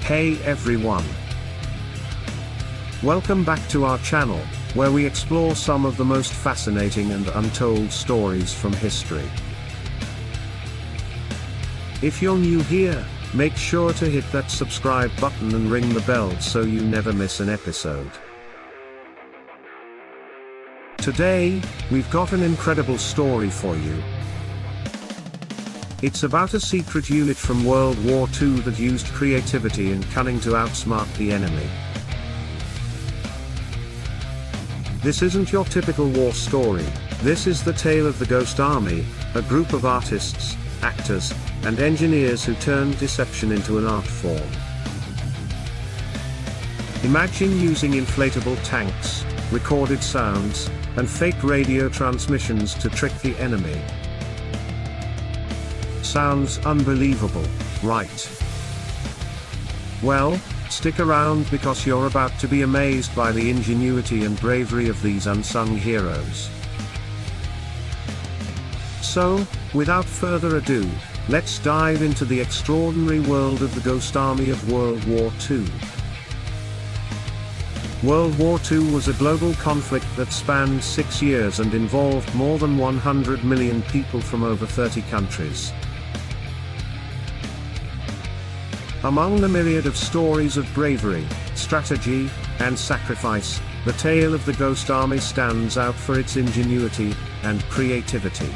Hey everyone! Welcome back to our channel, where we explore some of the most fascinating and untold stories from history. If you're new here, make sure to hit that subscribe button and ring the bell so you never miss an episode. Today, we've got an incredible story for you. It's about a secret unit from World War II that used creativity and cunning to outsmart the enemy. This isn't your typical war story. This is the tale of the Ghost Army, a group of artists, actors, and engineers who turned deception into an art form. Imagine using inflatable tanks, recorded sounds, and fake radio transmissions to trick the enemy. Sounds unbelievable, right? Well, stick around because you're about to be amazed by the ingenuity and bravery of these unsung heroes. So, without further ado, let's dive into the extraordinary world of the Ghost Army of World War II. World War II was a global conflict that spanned 6 years and involved more than 100 million people from over 30 countries. Among the myriad of stories of bravery, strategy, and sacrifice, the tale of the Ghost Army stands out for its ingenuity and creativity.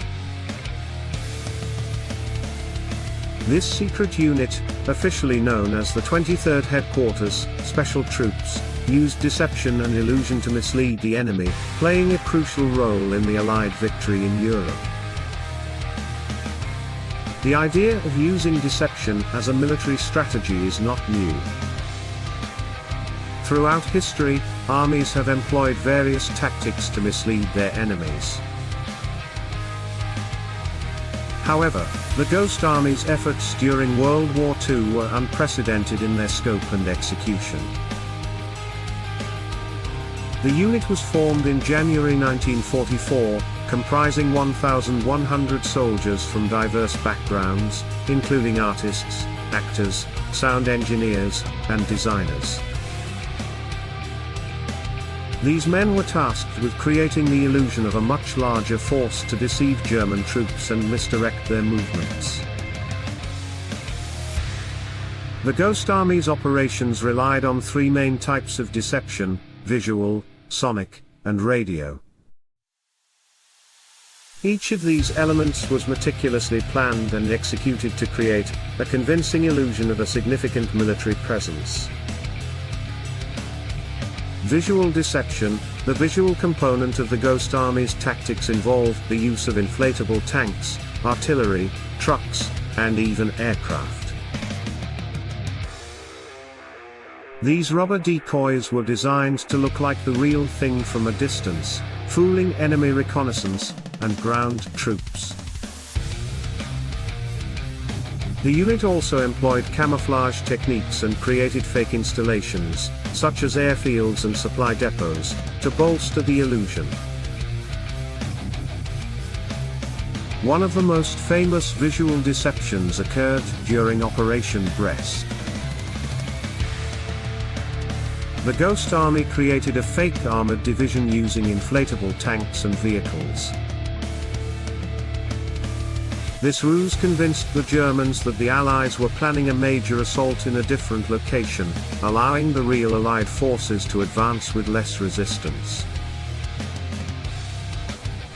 This secret unit, officially known as the 23rd Headquarters, Special Troops, used deception and illusion to mislead the enemy, playing a crucial role in the Allied victory in Europe. The idea of using deception as a military strategy is not new. Throughout history, armies have employed various tactics to mislead their enemies. However, the Ghost Army's efforts during World War II were unprecedented in their scope and execution. The unit was formed in January 1944, comprising 1,100 soldiers from diverse backgrounds, including artists, actors, sound engineers, and designers. These men were tasked with creating the illusion of a much larger force to deceive German troops and misdirect their movements. The Ghost Army's operations relied on three main types of deception: visual, sonic, and radio. Each of these elements was meticulously planned and executed to create a convincing illusion of a significant military presence. Visual deception: the visual component of the Ghost Army's tactics involved the use of inflatable tanks, artillery, trucks, and even aircraft. These rubber decoys were designed to look like the real thing from a distance, fooling enemy reconnaissance and ground troops. The unit also employed camouflage techniques and created fake installations, such as airfields and supply depots, to bolster the illusion. One of the most famous visual deceptions occurred during Operation Brest. The Ghost Army created a fake armored division using inflatable tanks and vehicles. This ruse convinced the Germans that the Allies were planning a major assault in a different location, allowing the real Allied forces to advance with less resistance.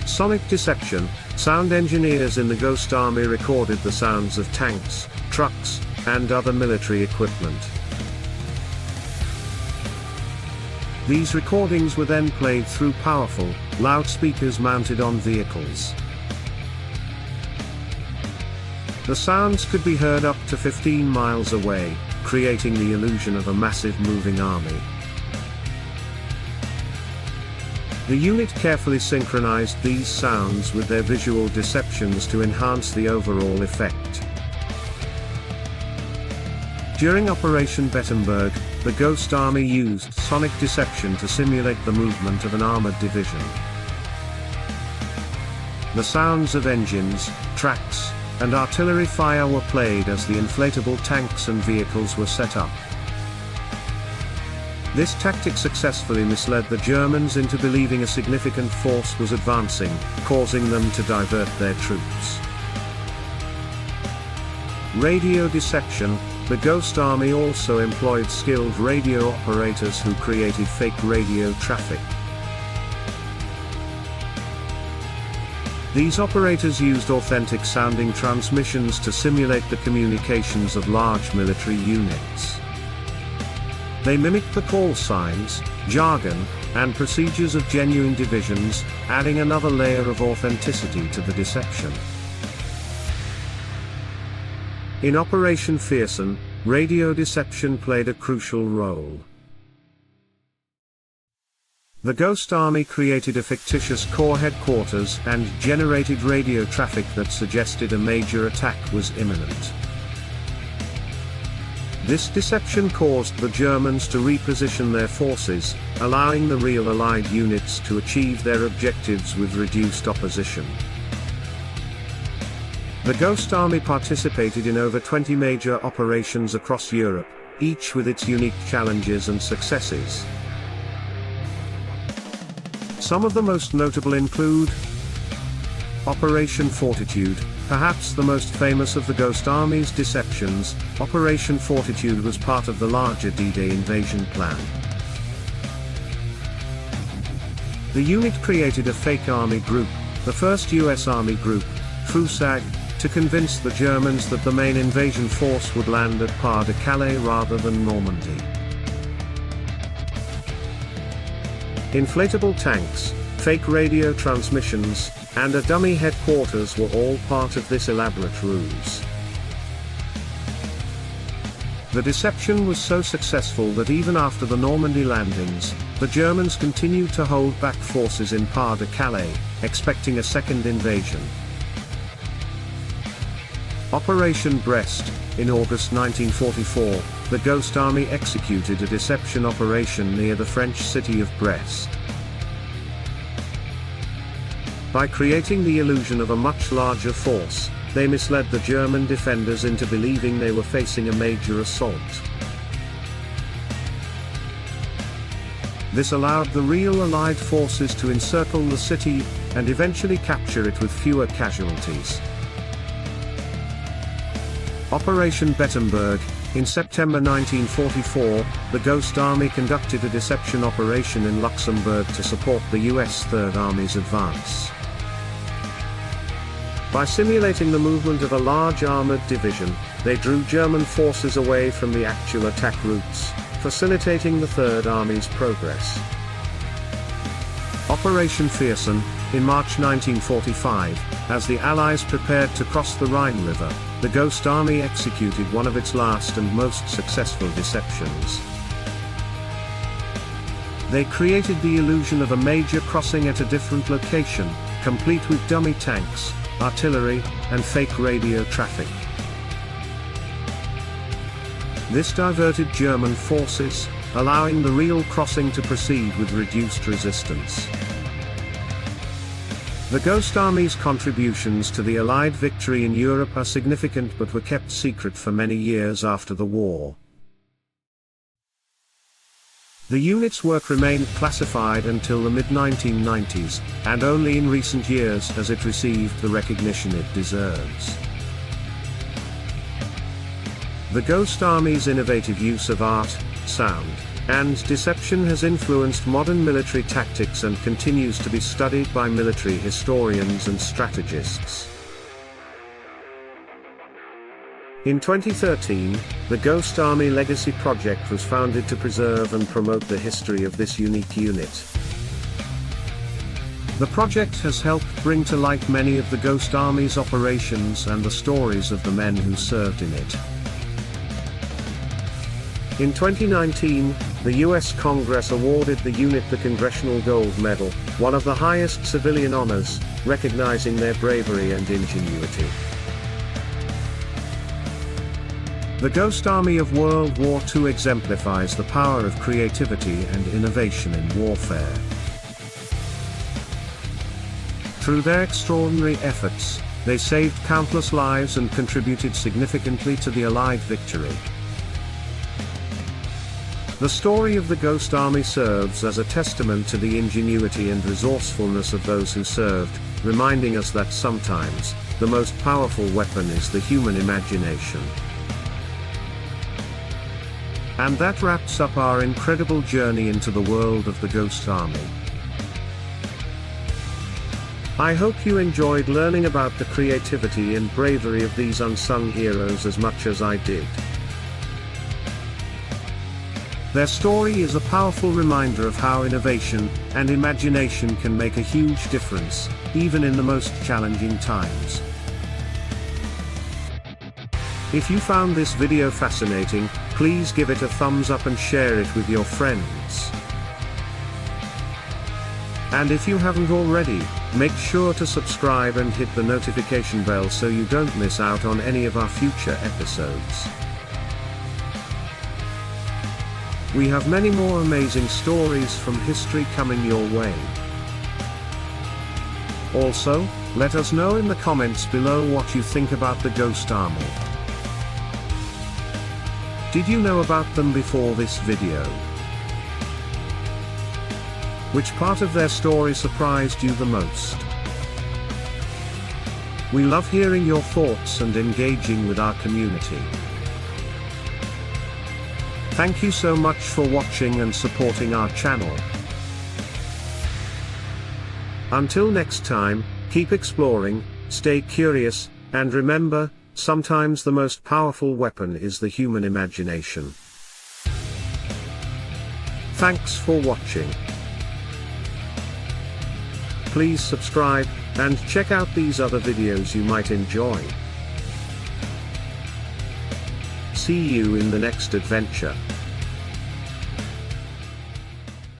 Sonic deception: sound engineers in the Ghost Army recorded the sounds of tanks, trucks, and other military equipment. These recordings were then played through powerful loudspeakers mounted on vehicles. The sounds could be heard up to 15 miles away, creating the illusion of a massive moving army. The unit carefully synchronized these sounds with their visual deceptions to enhance the overall effect. During Operation Bettenberg, the Ghost Army used sonic deception to simulate the movement of an armored division. The sounds of engines, tracks, and artillery fire were played as the inflatable tanks and vehicles were set up, This tactic successfully misled the Germans into believing a significant force was advancing, causing them to divert their troops. Radio deception. The Ghost Army also employed skilled radio operators who created fake radio traffic. These operators used authentic-sounding transmissions to simulate the communications of large military units. They mimicked the call signs, jargon, and procedures of genuine divisions, adding another layer of authenticity to the deception. In Operation Fearson, radio deception played a crucial role. The Ghost Army created a fictitious corps headquarters and generated radio traffic that suggested a major attack was imminent. This deception caused the Germans to reposition their forces, allowing the real Allied units to achieve their objectives with reduced opposition. The Ghost Army participated in over 20 major operations across Europe, each with its unique challenges and successes. Some of the most notable include Operation Fortitude. Perhaps the most famous of the Ghost Army's deceptions, Operation Fortitude was part of the larger D-Day invasion plan. The unit created a fake army group, the first US Army group, FUSAG, to convince the Germans that the main invasion force would land at Pas-de-Calais rather than Normandy. Inflatable tanks, fake radio transmissions, and a dummy headquarters were all part of this elaborate ruse. The deception was so successful that even after the Normandy landings, the Germans continued to hold back forces in Pas-de-Calais, expecting a second invasion. Operation Brest. In August 1944, the Ghost Army executed a deception operation near the French city of Brest. By creating the illusion of a much larger force, they misled the German defenders into believing they were facing a major assault. This allowed the real Allied forces to encircle the city, and eventually capture it with fewer casualties. Operation Bettemberg. In September 1944, the Ghost Army conducted a deception operation in Luxembourg to support the US Third Army's advance. By simulating the movement of a large armored division, they drew German forces away from the actual attack routes, facilitating the Third Army's progress. Operation Fearson. In March 1945, as the Allies prepared to cross the Rhine River, the Ghost Army executed one of its last and most successful deceptions. They created the illusion of a major crossing at a different location, complete with dummy tanks, artillery, and fake radio traffic. This diverted German forces, allowing the real crossing to proceed with reduced resistance. The Ghost Army's contributions to the Allied victory in Europe are significant but were kept secret for many years after the war. The unit's work remained classified until the mid-1990s, and only in recent years has it received the recognition it deserves. The Ghost Army's innovative use of art, sound, and deception has influenced modern military tactics and continues to be studied by military historians and strategists. In 2013, the Ghost Army Legacy Project was founded to preserve and promote the history of this unique unit. The project has helped bring to light many of the Ghost Army's operations and the stories of the men who served in it. In 2019, the U.S. Congress awarded the unit the Congressional Gold Medal, one of the highest civilian honors, recognizing their bravery and ingenuity. The Ghost Army of World War II exemplifies the power of creativity and innovation in warfare. Through their extraordinary efforts, they saved countless lives and contributed significantly to the Allied victory. The story of the Ghost Army serves as a testament to the ingenuity and resourcefulness of those who served, reminding us that sometimes, the most powerful weapon is the human imagination. And that wraps up our incredible journey into the world of the Ghost Army. I hope you enjoyed learning about the creativity and bravery of these unsung heroes as much as I did. Their story is a powerful reminder of how innovation and imagination can make a huge difference, even in the most challenging times. If you found this video fascinating, please give it a thumbs up and share it with your friends. And if you haven't already, make sure to subscribe and hit the notification bell so you don't miss out on any of our future episodes. We have many more amazing stories from history coming your way. Also, let us know in the comments below what you think about the Ghost Army. Did you know about them before this video? Which part of their story surprised you the most? We love hearing your thoughts and engaging with our community. Thank you so much for watching and supporting our channel. Until next time, keep exploring, stay curious, and remember, sometimes the most powerful weapon is the human imagination. Thanks for watching. Please subscribe, and check out these other videos you might enjoy. See you in the next adventure.